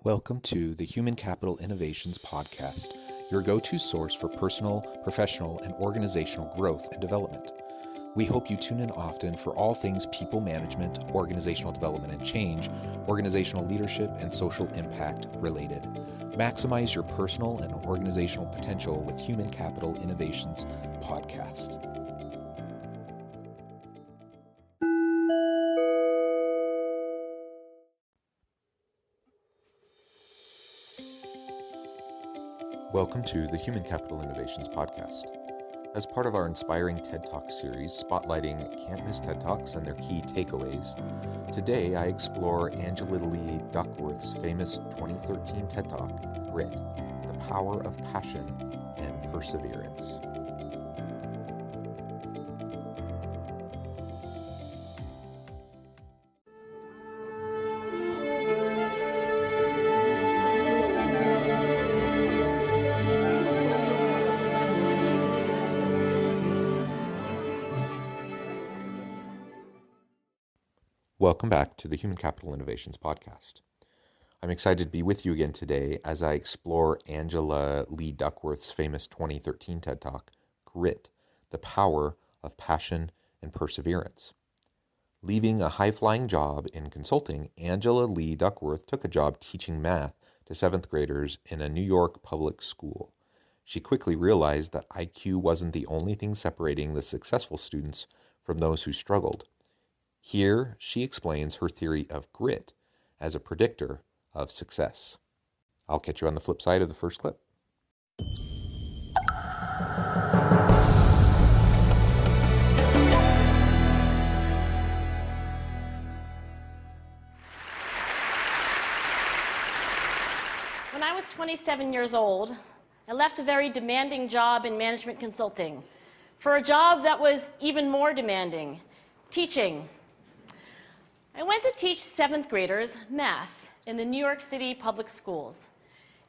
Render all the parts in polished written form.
Welcome to the Human Capital Innovations Podcast, your go-to source for personal, professional, and organizational growth and development. We hope you tune in often for all things people management, organizational development and change, organizational leadership, and social impact related. Maximize your personal and organizational potential with Human Capital Innovations Podcast. Welcome to the Human Capital Innovations Podcast. As part of our inspiring TED Talk series, spotlighting can't-miss TED Talks and their key takeaways, today I explore Angela Lee Duckworth's famous 2013 TED Talk, Grit, the Power of Passion and Perseverance. Welcome back to the Human Capital Innovations Podcast. I'm excited to be with you again today as I explore Angela Lee Duckworth's famous 2013 TED Talk, Grit, the Power of Passion and Perseverance. Leaving a high-flying job in consulting, Angela Lee Duckworth took a job teaching math to 7th graders in a New York public school. She quickly realized that IQ wasn't the only thing separating the successful students from those who struggled. Here, she explains her theory of grit as a predictor of success. I'll catch you on the flip side of the first clip. When I was 27 years old, I left a very demanding job in management consulting for a job that was even more demanding, teaching. I went to teach 7th graders math in the New York City public schools.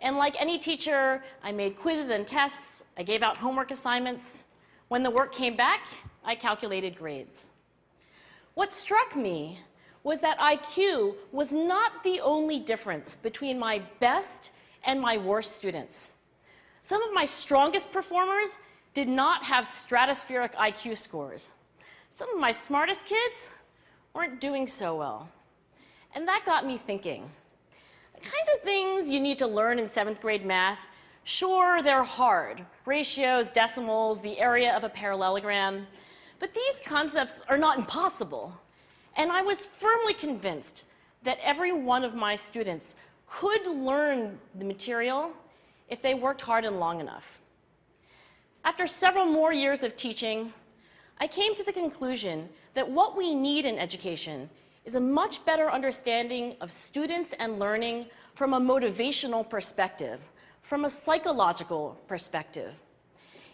And like any teacher, I made quizzes and tests, I gave out homework assignments. When the work came back, I calculated grades. What struck me was that IQ was not the only difference between my best and my worst students. Some of my strongest performers did not have stratospheric IQ scores. Some of my smartest kids weren't doing so well. And that got me thinking. The kinds of things you need to learn in 7th grade math, sure, they're hard. Ratios, decimals, the area of a parallelogram. But these concepts are not impossible. And I was firmly convinced that every one of my students could learn the material if they worked hard and long enough. After several more years of teaching, I came to the conclusion that what we need in education is a much better understanding of students and learning from a motivational perspective, from a psychological perspective.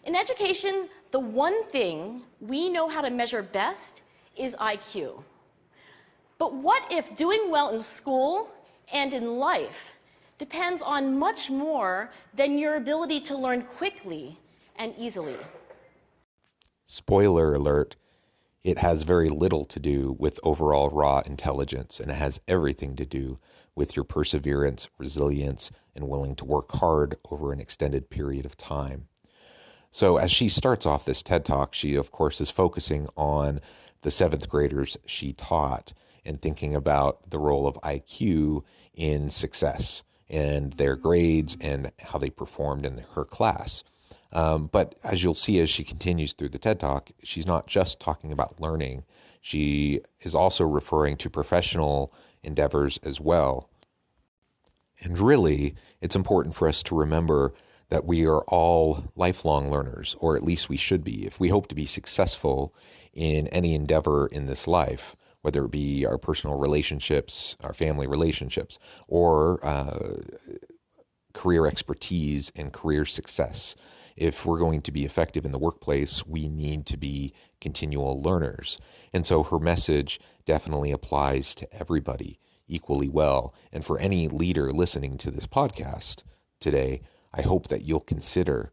In education, the one thing we know how to measure best is IQ. But what if doing well in school and in life depends on much more than your ability to learn quickly and easily? Spoiler alert, it has very little to do with overall raw intelligence, and it has everything to do with your perseverance, resilience, and willing to work hard over an extended period of time. So as she starts off this TED Talk, she of course is focusing on the 7th graders she taught and thinking about the role of IQ in success and their grades and how they performed in her class. But as you'll see as she continues through the TED Talk, she's not just talking about learning. She is also referring to professional endeavors as well. And really, it's important for us to remember that we are all lifelong learners, or at least we should be, if we hope to be successful in any endeavor in this life, whether it be our personal relationships, our family relationships, or career expertise and career success. If we're going to be effective in the workplace, we need to be continual learners. And so her message definitely applies to everybody equally well. And for any leader listening to this podcast today, I hope that you'll consider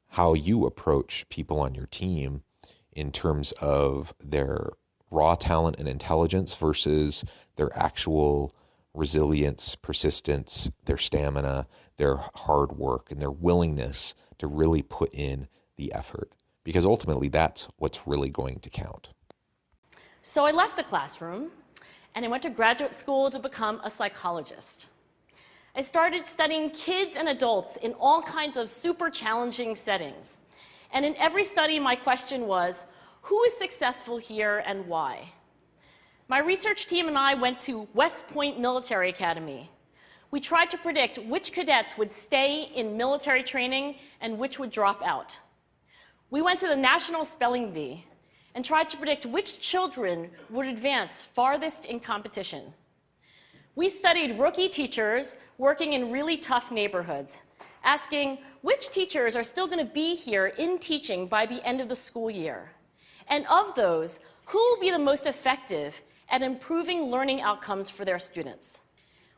how you approach people on your team in terms of their raw talent and intelligence versus their actual resilience, persistence, their stamina, their hard work, and their willingness to really put in the effort. Because ultimately, that's what's really going to count. So I left the classroom and I went to graduate school to become a psychologist. I started studying kids and adults in all kinds of super challenging settings. And in every study, my question was, who is successful here and why? My research team and I went to West Point Military Academy. We tried to predict which cadets would stay in military training and which would drop out. We went to the National Spelling Bee and tried to predict which children would advance farthest in competition. We studied rookie teachers working in really tough neighborhoods, asking which teachers are still going to be here in teaching by the end of the school year. And of those, who will be the most effective at improving learning outcomes for their students?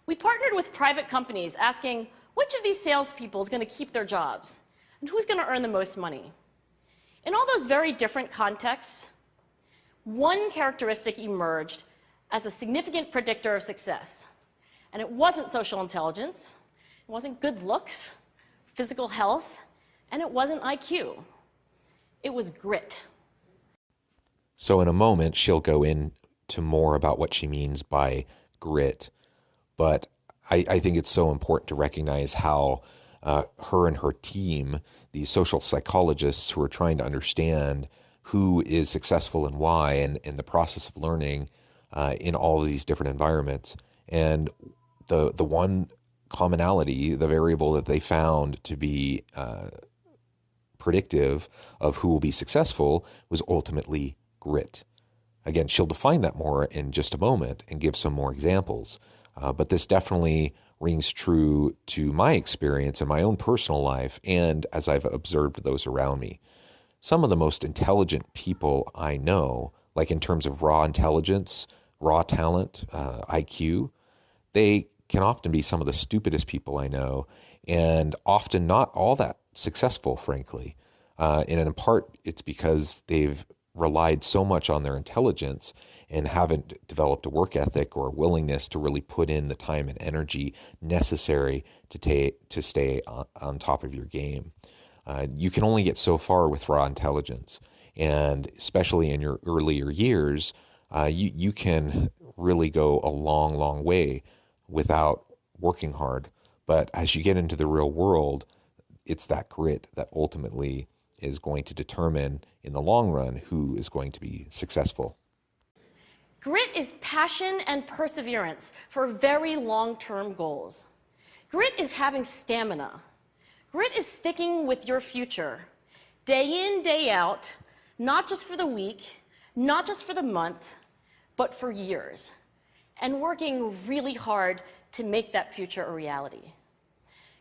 We partnered with private companies, asking which of these salespeople is going to keep their jobs and who's going to earn the most money. In all those very different contexts, one characteristic emerged as a significant predictor of success. And it wasn't social intelligence, it wasn't good looks, physical health, and it wasn't IQ. It was grit. So in a moment, she'll go into more about what she means by grit. But I think it's so important to recognize how her and her team, these social psychologists who are trying to understand who is successful and why, and the process of learning in all of these different environments. And the one commonality, the variable that they found to be predictive of who will be successful was ultimately grit. Again, she'll define that more in just a moment and give some more examples. But this definitely rings true to my experience in my own personal life and as I've observed those around me. Some of the most intelligent people I know, like in terms of raw intelligence, raw talent, IQ, they can often be some of the stupidest people I know, and often not all that successful, frankly. And in part, it's because they've relied so much on their intelligence and haven't developed a work ethic or a willingness to really put in the time and energy necessary to stay on top of your game. You can only get so far with raw intelligence, and especially in your earlier years, you can really go a long, long way without working hard. But as you get into the real world, it's that grit that ultimately is going to determine in the long run who is going to be successful. Grit is passion and perseverance for very long-term goals. Grit is having stamina. Grit is sticking with your future, day in, day out, not just for the week, not just for the month, but for years, and working really hard to make that future a reality.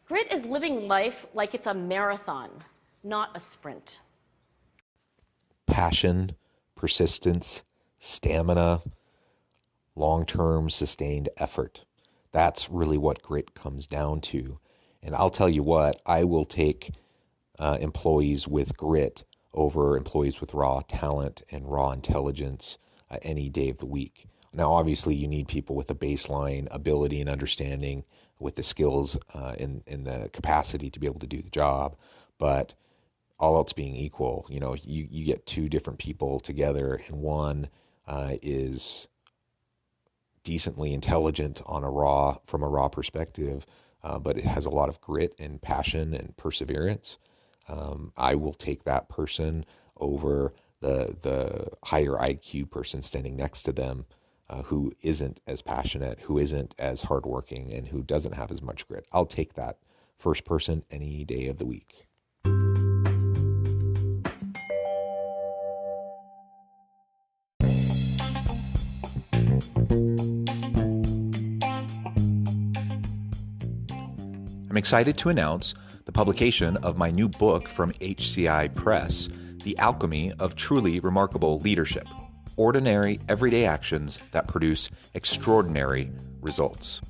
Grit is living life like it's a marathon, not a sprint. Passion, persistence, stamina, long-term sustained effort. That's really what grit comes down to. And I'll tell you what, I will take employees with grit over employees with raw talent and raw intelligence any day of the week. Now, obviously, you need people with a baseline ability and understanding, with the skills and the capacity to be able to do the job. But all else being equal, you get two different people together, and one is decently intelligent from a raw perspective, but it has a lot of grit and passion and perseverance. I will take that person over the higher IQ person standing next to them, who isn't as passionate, who isn't as hardworking, and who doesn't have as much grit. I'll take that first person any day of the week. I'm excited to announce the publication of my new book from HCI Press, The Alchemy of Truly Remarkable Leadership: Ordinary, Everyday Actions that Produce Extraordinary Results.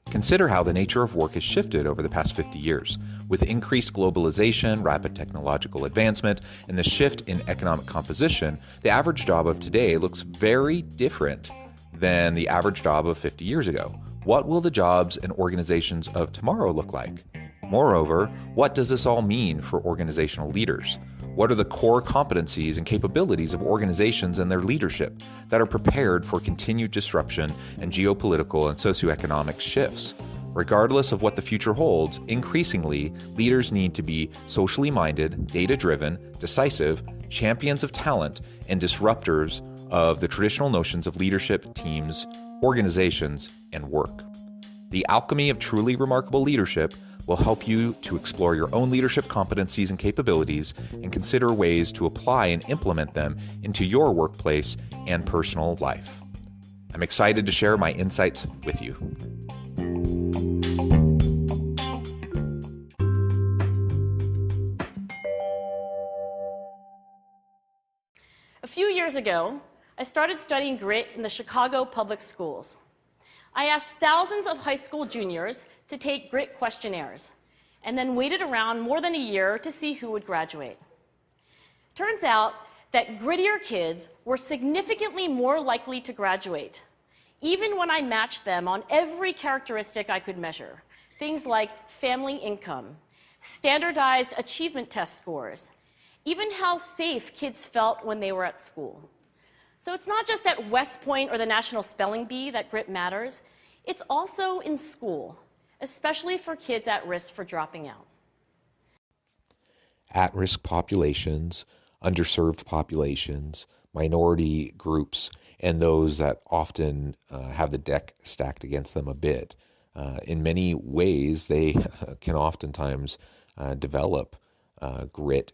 Consider how the nature of work has shifted over the past 50 years. With increased globalization, rapid technological advancement, and the shift in economic composition, the average job of today looks very different than the average job of 50 years ago. What will the jobs and organizations of tomorrow look like? Moreover, what does this all mean for organizational leaders? What are the core competencies and capabilities of organizations and their leadership that are prepared for continued disruption and geopolitical and socioeconomic shifts? Regardless of what the future holds, increasingly, leaders need to be socially minded, data-driven, decisive, champions of talent, and disruptors of the traditional notions of leadership, teams, organizations, and work. The alchemy of truly remarkable leadership will help you to explore your own leadership competencies and capabilities and consider ways to apply and implement them into your workplace and personal life. I'm excited to share my insights with you. A few years ago, I started studying grit in the Chicago public schools. I asked thousands of high school juniors to take grit questionnaires, and then waited around more than a year to see who would graduate. Turns out that grittier kids were significantly more likely to graduate, even when I matched them on every characteristic I could measure. Things like family income, standardized achievement test scores, even how safe kids felt when they were at school. So it's not just at West Point or the National Spelling Bee that grit matters, it's also in school, especially for kids at risk for dropping out. At-risk populations, underserved populations, minority groups, and those that often have the deck stacked against them a bit. In many ways, they can oftentimes develop grit,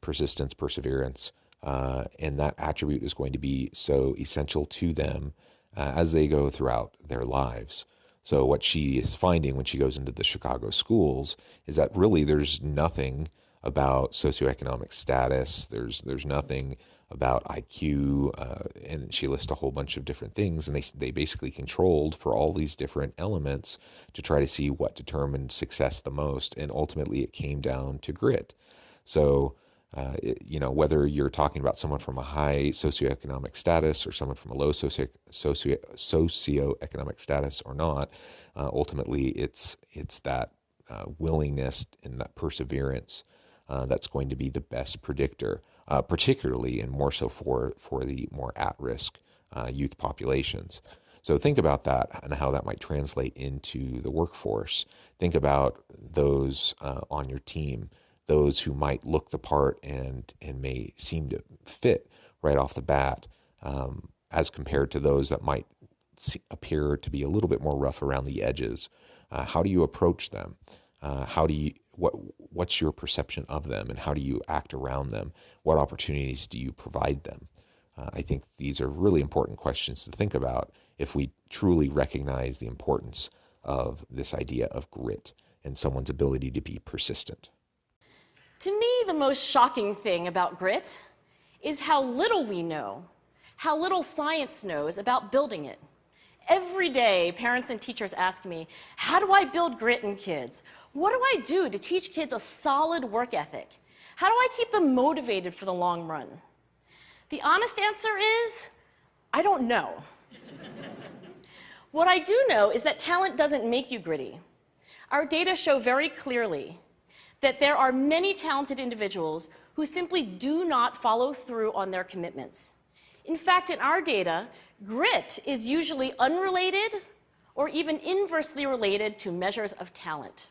persistence, perseverance, and that attribute is going to be so essential to them as they go throughout their lives. So what she is finding when she goes into the Chicago schools is that really there's nothing about socioeconomic status, there's nothing about IQ, and she lists a whole bunch of different things, and they basically controlled for all these different elements to try to see what determined success the most, and ultimately it came down to grit. So whether you're talking about someone from a high socioeconomic status or someone from a low socioeconomic status or not, ultimately it's that willingness and that perseverance that's going to be the best predictor, particularly and more so for the more at-risk youth populations. So think about that and how that might translate into the workforce. Think about those on your team, those who might look the part and may seem to fit right off the bat, as compared to those that might appear to be a little bit more rough around the edges. How do you approach them? What's your perception of them, and how do you act around them? What opportunities do you provide them? I think these are really important questions to think about if we truly recognize the importance of this idea of grit and someone's ability to be persistent. To me, the most shocking thing about grit is how little we know, how little science knows about building it. Every day, parents and teachers ask me, how do I build grit in kids? What do I do to teach kids a solid work ethic? How do I keep them motivated for the long run? The honest answer is, I don't know. What I do know is that talent doesn't make you gritty. Our data show very clearly that there are many talented individuals who simply do not follow through on their commitments. In fact, in our data, grit is usually unrelated or even inversely related to measures of talent.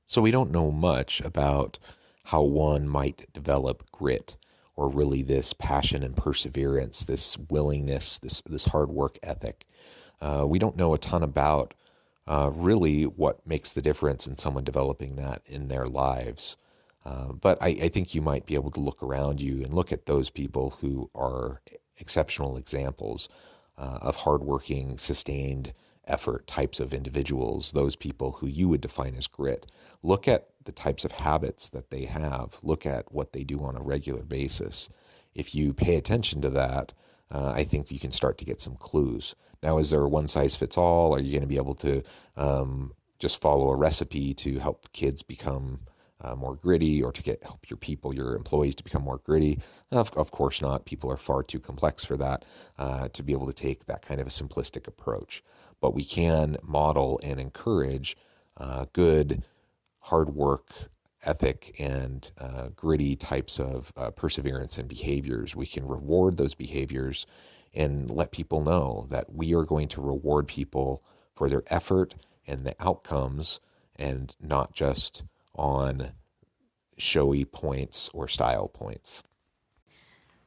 So we don't know much about how one might develop grit, or really this passion and perseverance, this willingness, this hard work ethic. We don't know a ton about really what makes the difference in someone developing that in their lives. But I think you might be able to look around you and look at those people who are exceptional examples of hardworking, sustained effort types of individuals, those people who you would define as grit. Look at the types of habits that they have. Look at what they do on a regular basis. If you pay attention to that, I think you can start to get some clues. Now, is there a one-size-fits-all? Are you going to be able to just follow a recipe to help kids become more gritty, or to help your employees to become more gritty. Of course not. People are far too complex for that, to be able to take that kind of a simplistic approach. But we can model and encourage good hard work ethic and gritty types of perseverance and behaviors. We can reward those behaviors and let people know that we are going to reward people for their effort and the outcomes, and not just on showy points or style points.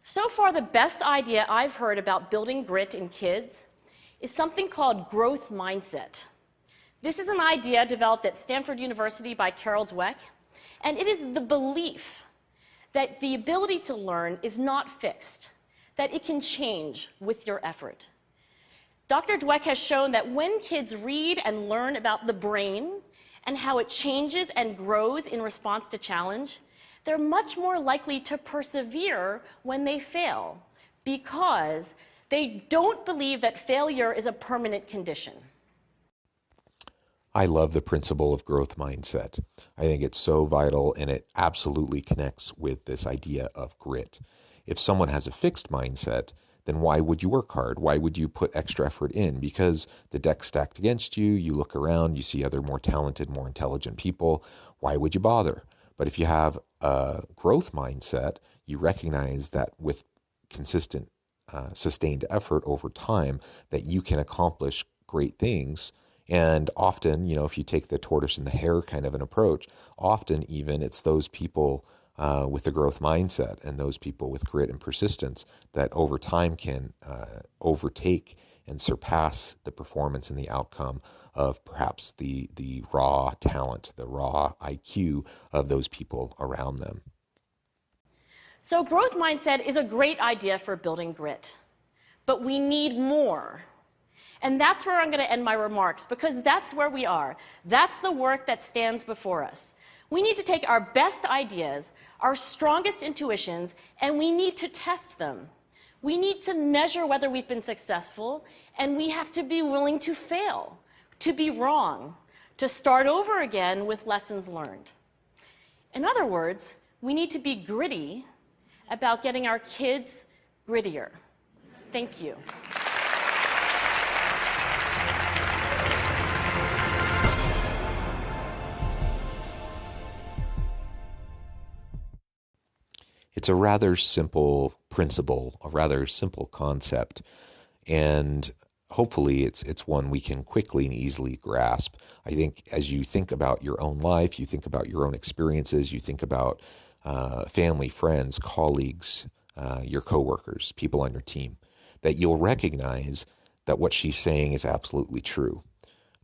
So far, the best idea I've heard about building grit in kids is something called growth mindset. This is an idea developed at Stanford University by Carol Dweck, and it is the belief that the ability to learn is not fixed, that it can change with your effort. Dr. Dweck has shown that when kids read and learn about the brain and how it changes and grows in response to challenge, they're much more likely to persevere when they fail, because they don't believe that failure is a permanent condition. I love the principle of growth mindset. I think it's so vital, and it absolutely connects with this idea of grit. If someone has a fixed mindset, then why would you work hard? Why would you put extra effort in? Because the deck's stacked against you, you look around, you see other more talented, more intelligent people. Why would you bother? But if you have a growth mindset, you recognize that with consistent, sustained effort over time, that you can accomplish great things. And often, if you take the tortoise and the hare kind of an approach, often even it's those people with the growth mindset and those people with grit and persistence that over time can overtake and surpass the performance and the outcome of perhaps the raw talent, the raw IQ of those people around them. So growth mindset is a great idea for building grit, but we need more. And that's where I'm going to end my remarks, because that's where we are. That's the work that stands before us. We need to take our best ideas, our strongest intuitions, and we need to test them. We need to measure whether we've been successful, and we have to be willing to fail, to be wrong, to start over again with lessons learned. In other words, we need to be gritty about getting our kids grittier. Thank you. It's a rather simple principle, a rather simple concept, and hopefully it's one we can quickly and easily grasp. I think as you think about your own life, you think about your own experiences, you think about family, friends, colleagues, your coworkers, people on your team, that you'll recognize that what she's saying is absolutely true.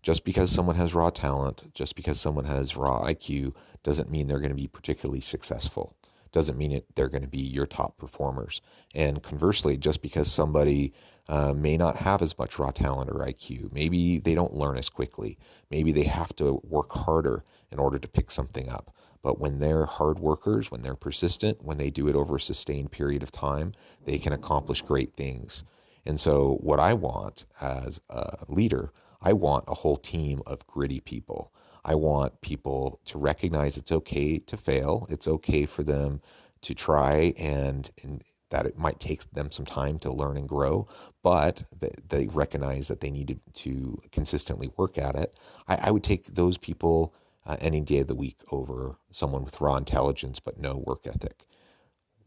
Just because someone has raw talent, just because someone has raw IQ, doesn't mean they're going to be particularly successful. Doesn't mean they're going to be your top performers. And conversely, just because somebody may not have as much raw talent or IQ, maybe they don't learn as quickly, maybe they have to work harder in order to pick something up. But when they're hard workers, when they're persistent, when they do it over a sustained period of time, they can accomplish great things. And so what I want as a leader, I want a whole team of gritty people. I want people to recognize it's okay to fail. It's okay for them to try, and that it might take them some time to learn and grow, but they recognize that they need to consistently work at it. I would take those people any day of the week over someone with raw intelligence but no work ethic.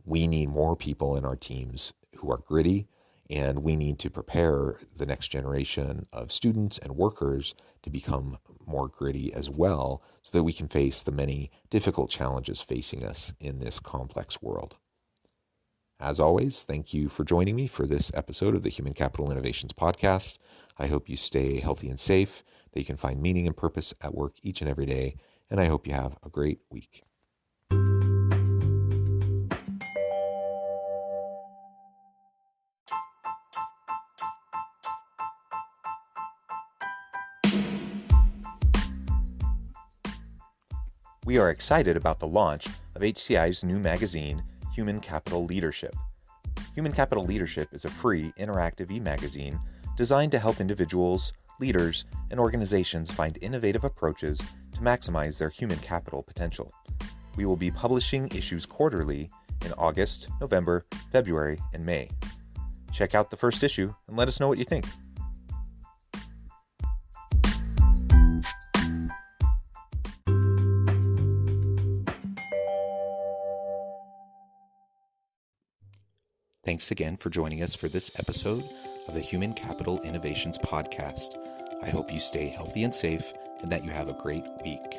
We need more people in our teams who are gritty, and we need to prepare the next generation of students and workers to become more gritty as well, so that we can face the many difficult challenges facing us in this complex world. As always, thank you for joining me for this episode of the Human Capital Innovations Podcast. I hope you stay healthy and safe, that you can find meaning and purpose at work each and every day, and I hope you have a great week. We are excited about the launch of HCI's new magazine, Human Capital Leadership. Human Capital Leadership is a free, interactive e-magazine designed to help individuals, leaders, and organizations find innovative approaches to maximize their human capital potential. We will be publishing issues quarterly in August, November, February, and May. Check out the first issue and let us know what you think. Thanks again for joining us for this episode of the Human Capital Innovations Podcast. I hope you stay healthy and safe and that you have a great week.